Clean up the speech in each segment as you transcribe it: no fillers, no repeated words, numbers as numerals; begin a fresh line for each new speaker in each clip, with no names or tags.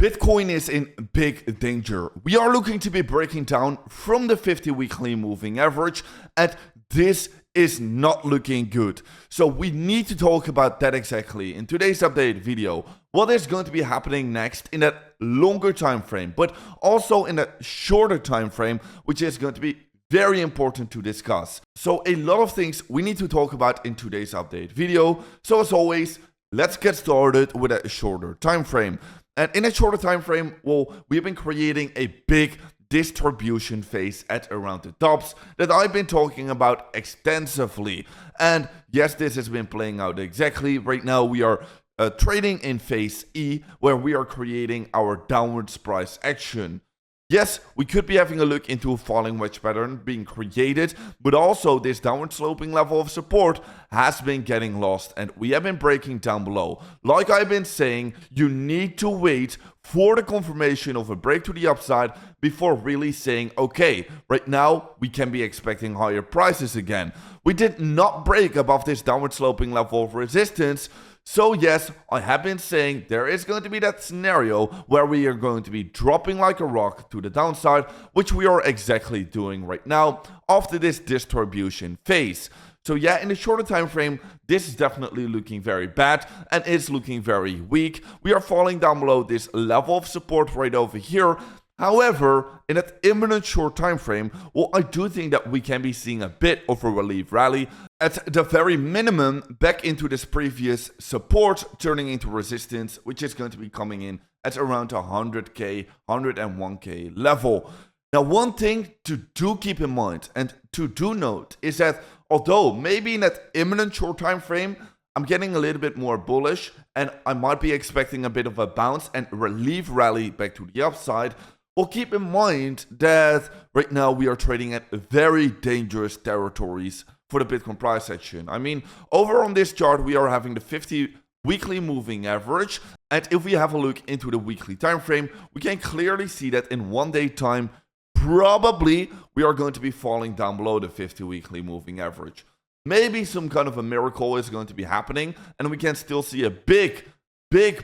Bitcoin is in big danger. We are looking to be breaking down from the 50 weekly moving average, and this is not looking good. So we need to talk about that exactly in today's update video. What is going to be happening next in that longer time frame, but also in that shorter time frame, which is going to be very important to discuss. So a lot of things we need to talk about in today's update video. So as always, let's get started with a shorter time frame. And in a shorter time frame, well, we've been creating a big distribution phase at around the tops that I've been talking about extensively. And yes, this has been playing out exactly. Right now, we are trading in phase E, where we are creating our downwards price action. Yes, we could be having a look into a falling wedge pattern being created, but also this downward sloping level of support has been getting lost and we have been breaking down below. Like I've been saying, you need to wait for the confirmation of a break to the upside before really saying, okay, right now we can be expecting higher prices again. We did not break above this downward sloping level of resistance. So yes, I have been saying there is going to be that scenario where we are going to be dropping like a rock to the downside, which we are exactly doing right now after this distribution phase. So yeah, in the shorter time frame, this is definitely looking very bad and is looking very weak. We are falling down below this level of support right over here. However, in that imminent short time frame, well, I do think that we can be seeing a bit of a relief rally. At the very minimum, back into this previous support, turning into resistance, which is going to be coming in at around 100k, 101k level. Now, one thing to do keep in mind and to do note is that although maybe in that imminent short time frame, I'm getting a little bit more bullish and I might be expecting a bit of a bounce and relief rally back to the upside. Well, keep in mind that right now we are trading at very dangerous territories for the Bitcoin price action. I mean, over on this chart, we are having the 50 weekly moving average. And if we have a look into the weekly time frame, we can clearly see that in 1 day time, probably we are going to be falling down below the 50 weekly moving average. Maybe some kind of a miracle is going to be happening and we can still see a big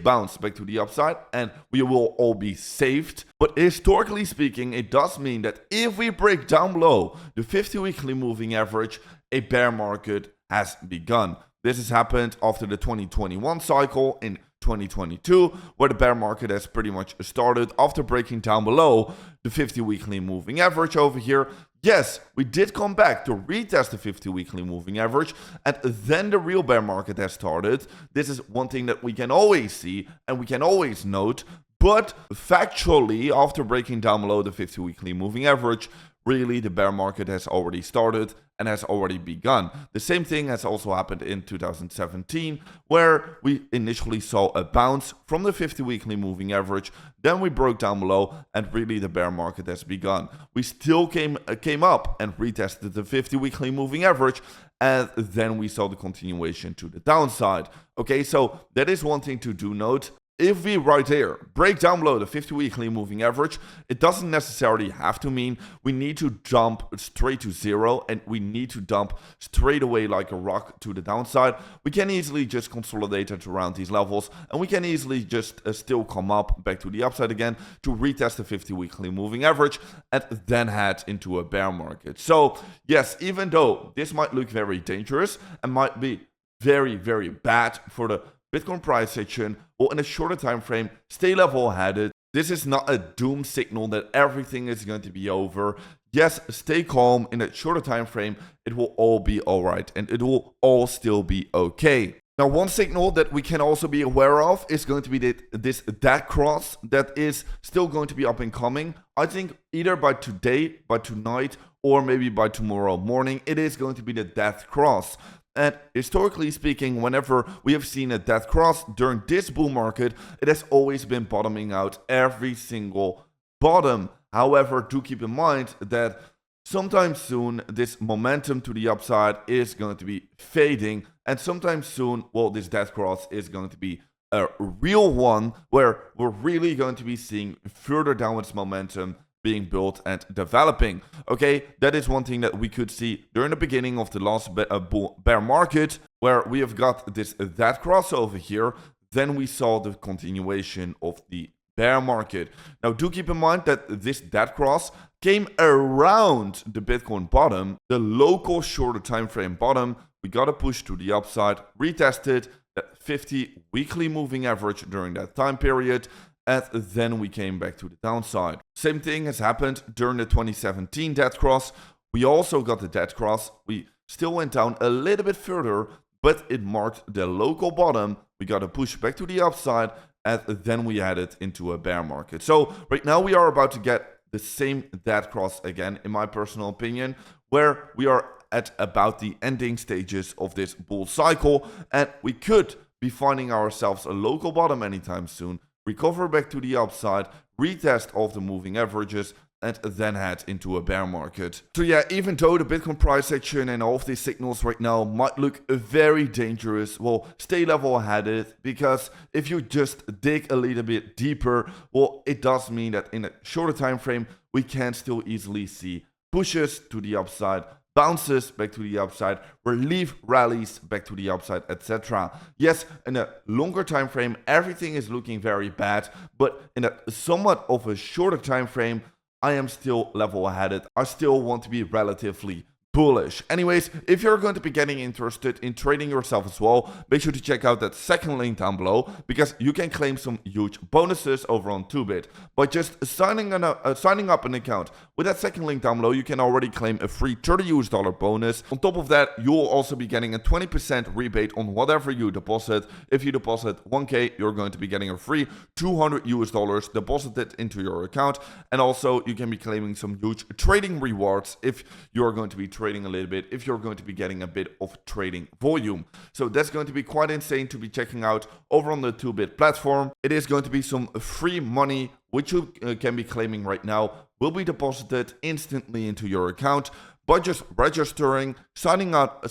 bounce back to the upside and we will all be saved. But historically speaking, it does mean that if we break down below the 50 weekly moving average, a bear market has begun. This has happened after the 2021 cycle in 2022, where the bear market has pretty much started after breaking down below the 50 weekly moving average over here. Yes, we did come back to retest the 50 weekly moving average, and then the real bear market has started. This is one thing that we can always see and we can always note, but factually, after breaking down below the 50 weekly moving average, really the bear market has already started and has already begun. The same thing has also happened in 2017, where we initially saw a bounce from the 50 weekly moving average, then we broke down below and really the bear market has begun. We still came up and retested the 50 weekly moving average, and then we saw the continuation to the downside. Okay, so that is one thing to do note. If we right there break down below the 50 weekly moving average, it doesn't necessarily have to mean we need to jump straight to zero and we need to dump straight away like a rock to the downside. We can easily just consolidate it around these levels and we can easily just still come up back to the upside again to retest the 50 weekly moving average and then head into a bear market. So yes, even though this might look very dangerous and might be very bad for the Bitcoin price action, or in a shorter time frame, stay level-headed. This is not a doom signal that everything is going to be over. Yes, stay calm. In a shorter time frame, it will all be all right, and it will all still be okay. Now, one signal that we can also be aware of is going to be this dead cross that is still going to be up and coming. I think either by today, by tonight, or maybe by tomorrow morning, it is going to be the death cross. And historically speaking, whenever we have seen a death cross during this bull market, it has always been bottoming out every single bottom. However, do keep in mind that sometime soon, this momentum to the upside is going to be fading. And sometime soon, well, this death cross is going to be a real one where we're really going to be seeing further downwards momentum being built and developing. Okay, that is one thing that we could see during the beginning of the last bear market, where we have got that crossover here. Then we saw the continuation of the bear market. Now do keep in mind that this dead cross came around the Bitcoin bottom, the local shorter time frame bottom. We got a push to the upside, retested that 50 weekly moving average during that time period, and then we came back to the downside. Same thing has happened during the 2017 dead cross. We also got the dead cross. We still went down a little bit further, but it marked the local bottom. We got a push back to the upside, and then we headed into a bear market. So right now we are about to get the same dead cross again, in my personal opinion, where we are at about the ending stages of this bull cycle, and we could be finding ourselves a local bottom anytime soon, recover back to the upside, retest of the moving averages, and then head into a bear market. So yeah, even though the Bitcoin price action and all of these signals right now might look very dangerous, well, stay level-headed, because if you just dig a little bit deeper, well, it does mean that in a shorter time frame, we can still easily see pushes to the upside, bounces back to the upside, relief rallies back to the upside, etc. Yes, in a longer time frame, everything is looking very bad, but in a somewhat of a shorter time frame, I am still level-headed. I still want to be relatively bullish. Anyways, if you're going to be getting interested in trading yourself as well, make sure to check out that second link down below, because you can claim some huge bonuses over on 2bit. By just signing up an account with that second link down below, you can already claim a free $30 bonus. On top of that, you'll also be getting a 20% rebate on whatever you deposit. If you deposit 1K, you're going to be getting a free $200 deposited into your account. And also, you can be claiming some huge trading rewards if you're going to be trading a little bit, if you're going to be getting a bit of trading volume. So that's going to be quite insane to be checking out over on the 2bit platform. It is going to be some free money which you can be claiming right now, will be deposited instantly into your account by just registering, signing up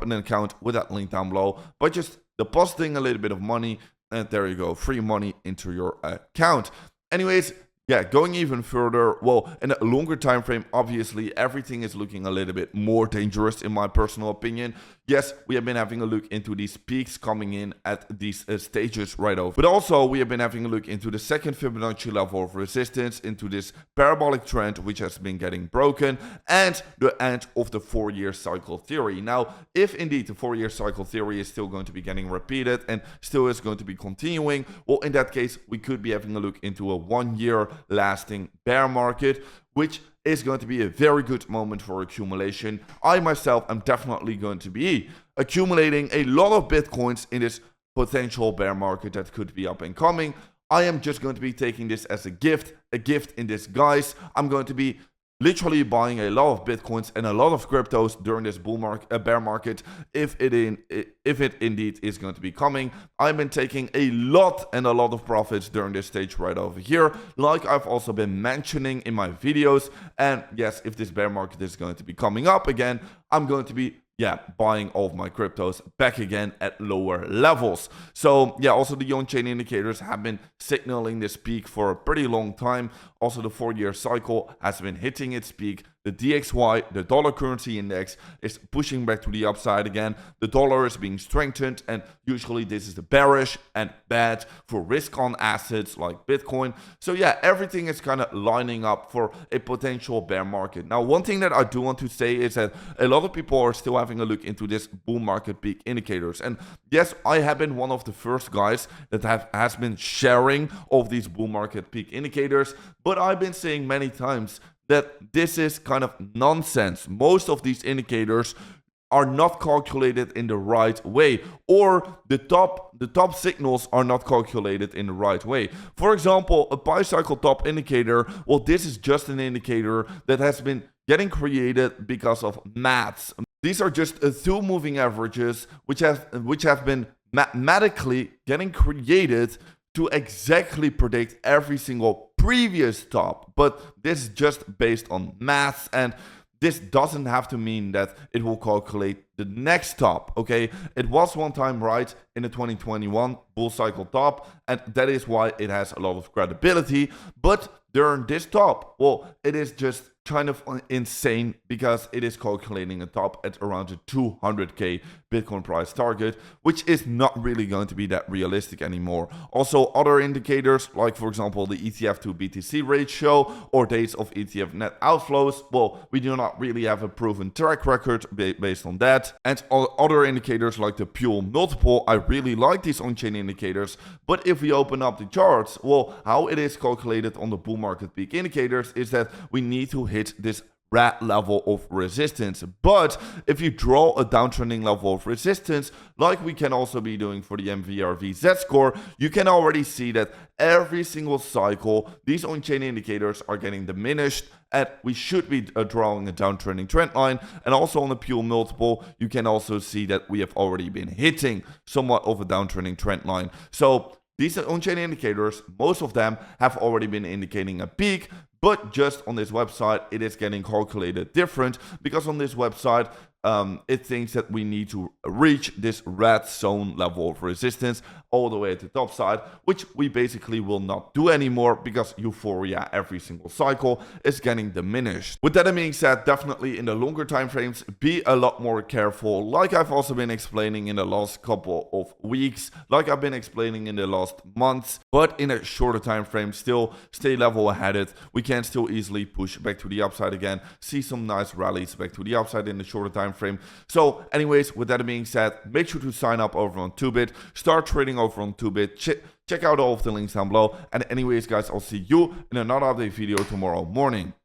an account with that link down below, by just depositing a little bit of money, and there you go, free money into your account. Anyways, yeah, going even further, well, in a longer time frame, obviously everything is looking a little bit more dangerous in my personal opinion. Yes, we have been having a look into these peaks coming in at these stages right over. But also, we have been having a look into the second Fibonacci level of resistance, into this parabolic trend which has been getting broken, and the end of the 4-year cycle theory. Now, if indeed the 4-year cycle theory is still going to be getting repeated and still is going to be continuing, well, in that case, we could be having a look into a 1-year lasting bear market, which is going to be a very good moment for accumulation. I myself am definitely going to be accumulating a lot of Bitcoins in this potential bear market that could be up and coming. I am just going to be taking this as a gift in disguise. I'm going to be literally buying a lot of Bitcoins and a lot of cryptos during this bear market, if it indeed is going to be coming. I've been taking a lot of profits during this stage right over here, like I've also been mentioning in my videos. And yes, if this bear market is going to be coming up again, I'm going to be buying all of my cryptos back again at lower levels. So yeah, also the on-chain indicators have been signaling this peak for a pretty long time. Also, the 4-year cycle has been hitting its peak. The DXY, the dollar currency index, is pushing back to the upside again. The dollar is being strengthened, and usually this is the bearish and bad for risk-on assets like Bitcoin. So yeah, everything is kind of lining up for a potential bear market. Now, one thing that I do want to say is that a lot of people are still having a look into this bull market peak indicators. And yes, I have been one of the first guys that has been sharing of these bull market peak indicators, but I've been saying many times that this is kind of nonsense. Most of these indicators are not calculated in the right way, or the top signals are not calculated in the right way. For example, a bicycle top indicator, well, this is just an indicator that has been getting created because of maths. These are just two moving averages which have been mathematically getting created to exactly predict every single previous top. But this is just based on maths, and this doesn't have to mean that it will calculate the next top, okay? It was one time right in the 2021 bull cycle top, and that is why it has a lot of credibility. But during this top, well, it is just kind of insane because it is calculating a top at around the 200k Bitcoin price target, which is not really going to be that realistic anymore. Also, other indicators, like for example the ETF to BTC ratio or days of ETF net outflows, well, we do not really have a proven track record based on that. And other indicators like the Pure multiple, I really like these on-chain indicators, but if we open up the charts, well, how it is calculated on the bull market peak indicators is that we need to hit this red level of resistance. But if you draw a downtrending level of resistance, like we can also be doing for the MVRV Z-score, you can already see that every single cycle, these on-chain indicators are getting diminished, and we should be drawing a downtrending trend line. And also on the Pure multiple, you can also see that we have already been hitting somewhat of a downtrending trend line. So these on-chain indicators, most of them have already been indicating a peak, but just on this website, it is getting calculated different because on this website, it thinks that we need to reach this red zone level of resistance all the way at the top side, which we basically will not do anymore because euphoria every single cycle is getting diminished. With that being said, definitely in the longer time frames, be a lot more careful, like I've also been explaining in the last couple of weeks, like I've been explaining in the last months, but in a shorter time frame, still stay level headed. We can still easily push back to the upside again, see some nice rallies back to the upside in the shorter time frame. So anyways, with that being said, make sure to sign up over on 2bit, start trading over on 2bit, check out all of the links down below. And anyways guys, I'll see you in another update video tomorrow morning.